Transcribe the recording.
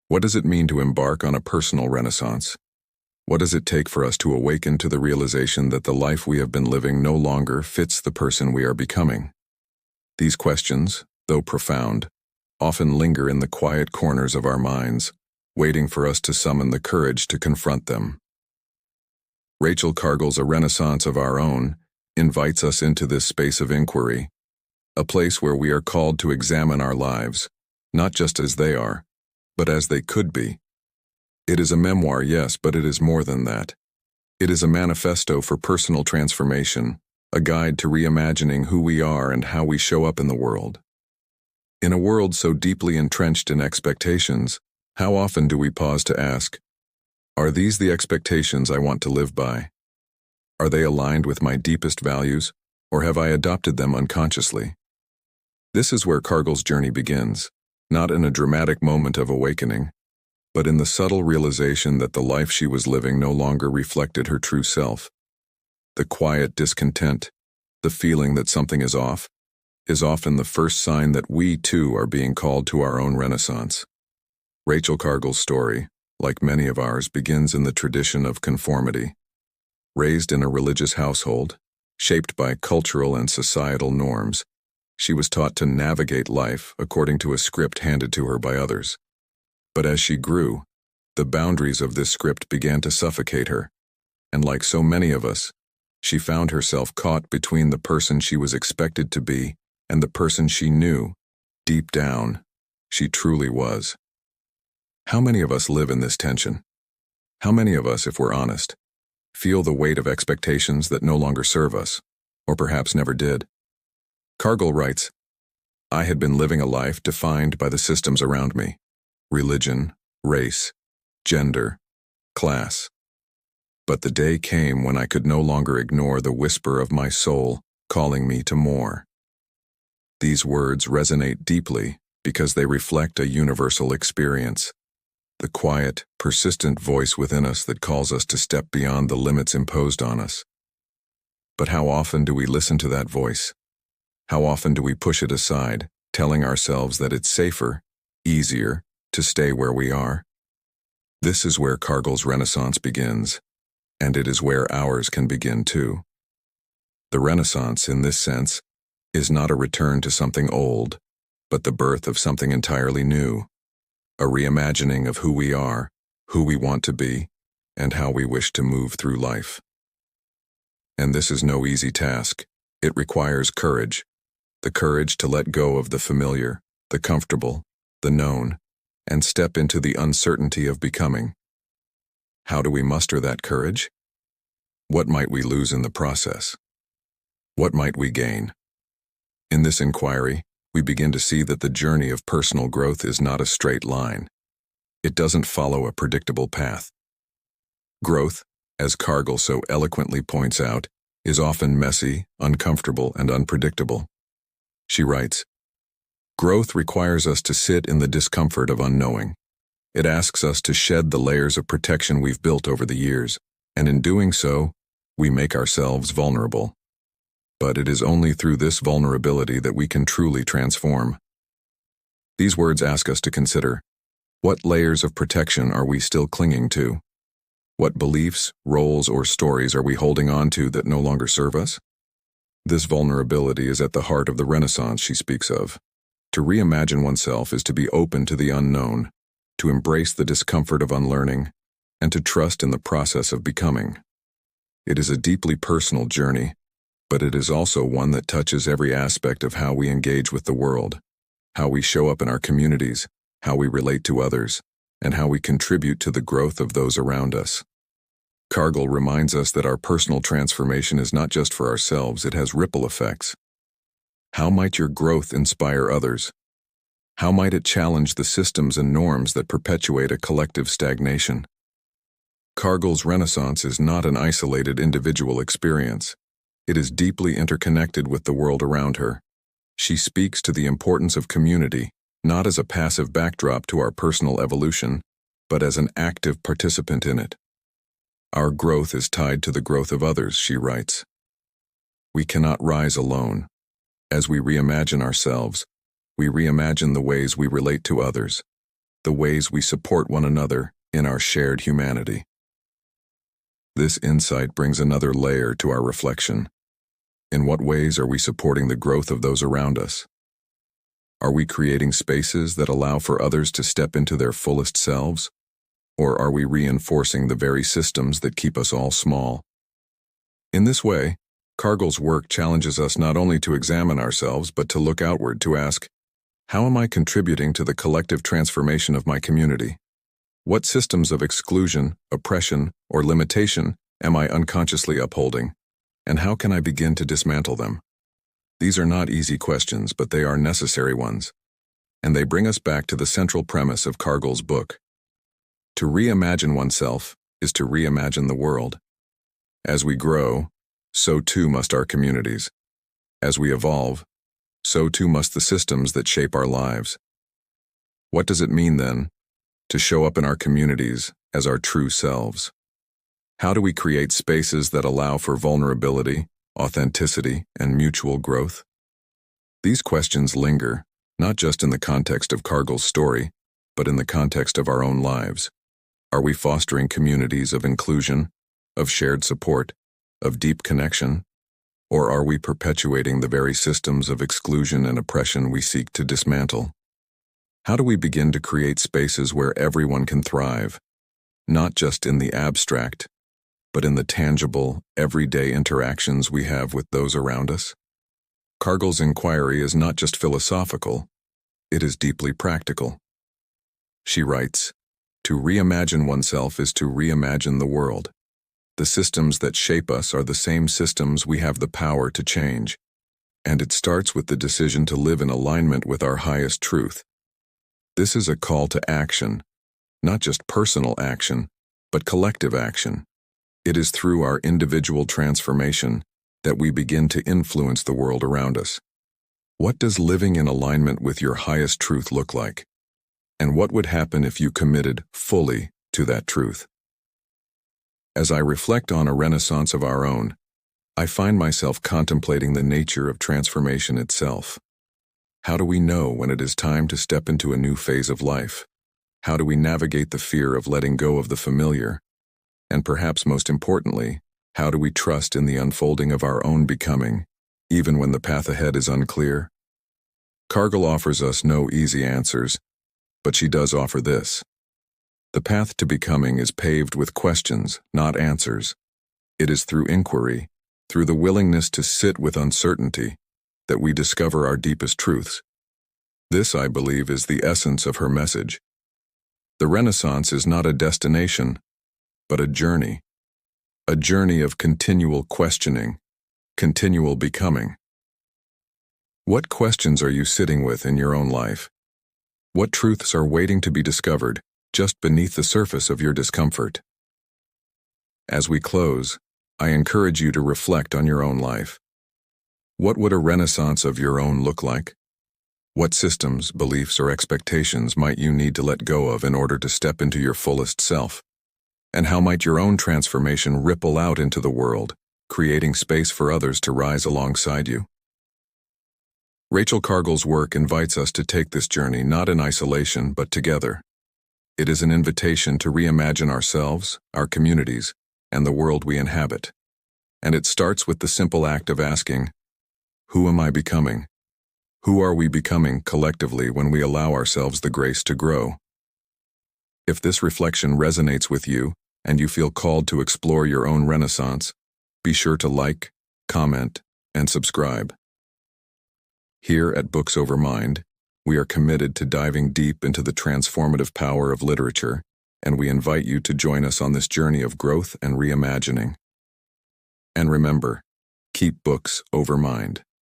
What does it mean to embark on a personal renaissance? What does it take for us to awaken to the realization that the life we have been living no longer fits the person we are becoming? These questions, though profound, often linger in the quiet corners of our minds, waiting for us to summon the courage to confront them. Rachel Cargle's A Renaissance of Our Own invites us into this space of inquiry, a place where we are called to examine our lives, not just as they are, but as they could be. It is a memoir, yes, but it is more than that. It is a manifesto for personal transformation, a guide to reimagining who we are and how we show up in the world. In a world so deeply entrenched in expectations, how often do we pause to ask, are these the expectations I want to live by? Are they aligned with my deepest values, or have I adopted them unconsciously? This is where Cargle's journey begins, not in a dramatic moment of awakening, but in the subtle realization that the life she was living no longer reflected her true self. The quiet discontent, the feeling that something is off, is often the first sign that we, too, are being called to our own renaissance. Rachel Cargle's story, like many of ours, begins in the tradition of conformity. Raised in a religious household, shaped by cultural and societal norms, she was taught to navigate life according to a script handed to her by others. But as she grew, the boundaries of this script began to suffocate her, and like so many of us, she found herself caught between the person she was expected to be and the person she knew, deep down, she truly was. How many of us live in this tension? How many of us, if we're honest, feel the weight of expectations that no longer serve us, or perhaps never did? Cargle writes, I had been living a life defined by the systems around me: religion, race, gender, class. But the day came when I could no longer ignore the whisper of my soul calling me to more. These words resonate deeply because they reflect a universal experience, the quiet, persistent voice within us that calls us to step beyond the limits imposed on us. But how often do we listen to that voice? How often do we push it aside, telling ourselves that it's safer, easier, to stay where we are? This is where Cargle's renaissance begins, and it is where ours can begin too. The renaissance, in this sense, is not a return to something old, but the birth of something entirely new, a reimagining of who we are, who we want to be, and how we wish to move through life. And this is no easy task. It requires courage, the courage to let go of the familiar, the comfortable, the known, and step into the uncertainty of becoming. How do we muster that courage? What might we lose in the process? What might we gain? In this inquiry, we begin to see that the journey of personal growth is not a straight line. It doesn't follow a predictable path. Growth, as Cargle so eloquently points out, is often messy, uncomfortable, and unpredictable. She writes, growth requires us to sit in the discomfort of unknowing. It asks us to shed the layers of protection we've built over the years, and in doing so, we make ourselves vulnerable. But it is only through this vulnerability that we can truly transform. These words ask us to consider, what layers of protection are we still clinging to? What beliefs, roles, or stories are we holding on to that no longer serve us? This vulnerability is at the heart of the renaissance she speaks of. To reimagine oneself is to be open to the unknown, to embrace the discomfort of unlearning, and to trust in the process of becoming. It is a deeply personal journey, but it is also one that touches every aspect of how we engage with the world, how we show up in our communities, how we relate to others, and how we contribute to the growth of those around us. Cargle reminds us that our personal transformation is not just for ourselves, it has ripple effects. How might your growth inspire others? How might it challenge the systems and norms that perpetuate a collective stagnation? Cargle's renaissance is not an isolated individual experience. It is deeply interconnected with the world around her. She speaks to the importance of community, not as a passive backdrop to our personal evolution, but as an active participant in it. Our growth is tied to the growth of others, she writes. We cannot rise alone. As we reimagine ourselves, we reimagine the ways we relate to others. the ways we support one another in our shared humanity. This insight brings another layer to our reflection. In what ways are we supporting the growth of those around us? Are we creating spaces that allow for others to step into their fullest selves? Or are we reinforcing the very systems that keep us all small? In this way, Cargle's work challenges us not only to examine ourselves, but to look outward to ask, how am I contributing to the collective transformation of my community? What systems of exclusion, oppression, or limitation am I unconsciously upholding? And how can I begin to dismantle them? These are not easy questions, but they are necessary ones. And they bring us back to the central premise of Cargle's book. To reimagine oneself is to reimagine the world. As we grow, so too must our communities. As we evolve, so too must the systems that shape our lives. What does it mean, then, to show up in our communities as our true selves? How do we create spaces that allow for vulnerability, authenticity, and mutual growth? These questions linger, not just in the context of Cargle's story, but in the context of our own lives. Are we fostering communities of inclusion, of shared support, of deep connection? Or are we perpetuating the very systems of exclusion and oppression we seek to dismantle? How do we begin to create spaces where everyone can thrive, not just in the abstract, but in the tangible, everyday interactions we have with those around us? Cargle's inquiry is not just philosophical, it is deeply practical. She writes, "To reimagine oneself is to reimagine the world. The systems that shape us are the same systems we have the power to change, and it starts with the decision to live in alignment with our highest truth." This is a call to action, not just personal action, but collective action. It is through our individual transformation that we begin to influence the world around us. What does living in alignment with your highest truth look like? And what would happen if you committed fully to that truth? As I reflect on a renaissance of our own, I find myself contemplating the nature of transformation itself. How do we know when it is time to step into a new phase of life? How do we navigate the fear of letting go of the familiar? And perhaps most importantly, how do we trust in the unfolding of our own becoming, even when the path ahead is unclear? Cargle offers us no easy answers, but she does offer this. The path to becoming is paved with questions, not answers. It is through inquiry, through the willingness to sit with uncertainty, that we discover our deepest truths. This, I believe, is the essence of her message. The Renaissance is not a destination, but a journey of continual questioning, continual becoming. What questions are you sitting with in your own life? What truths are waiting to be discovered just beneath the surface of your discomfort? As we close, I encourage you to reflect on your own life. What would a renaissance of your own look like? What systems, beliefs, or expectations might you need to let go of in order to step into your fullest self? And how might your own transformation ripple out into the world, creating space for others to rise alongside you? Rachel Cargle's work invites us to take this journey not in isolation, but together. It is an invitation to reimagine ourselves, our communities, and the world we inhabit. And it starts with the simple act of asking, who am I becoming? Who are we becoming collectively when we allow ourselves the grace to grow? If this reflection resonates with you, and you feel called to explore your own renaissance, be sure to like, comment, and subscribe. Here at Books Over Mind, we are committed to diving deep into the transformative power of literature, and we invite you to join us on this journey of growth and reimagining. And remember, keep books over mind.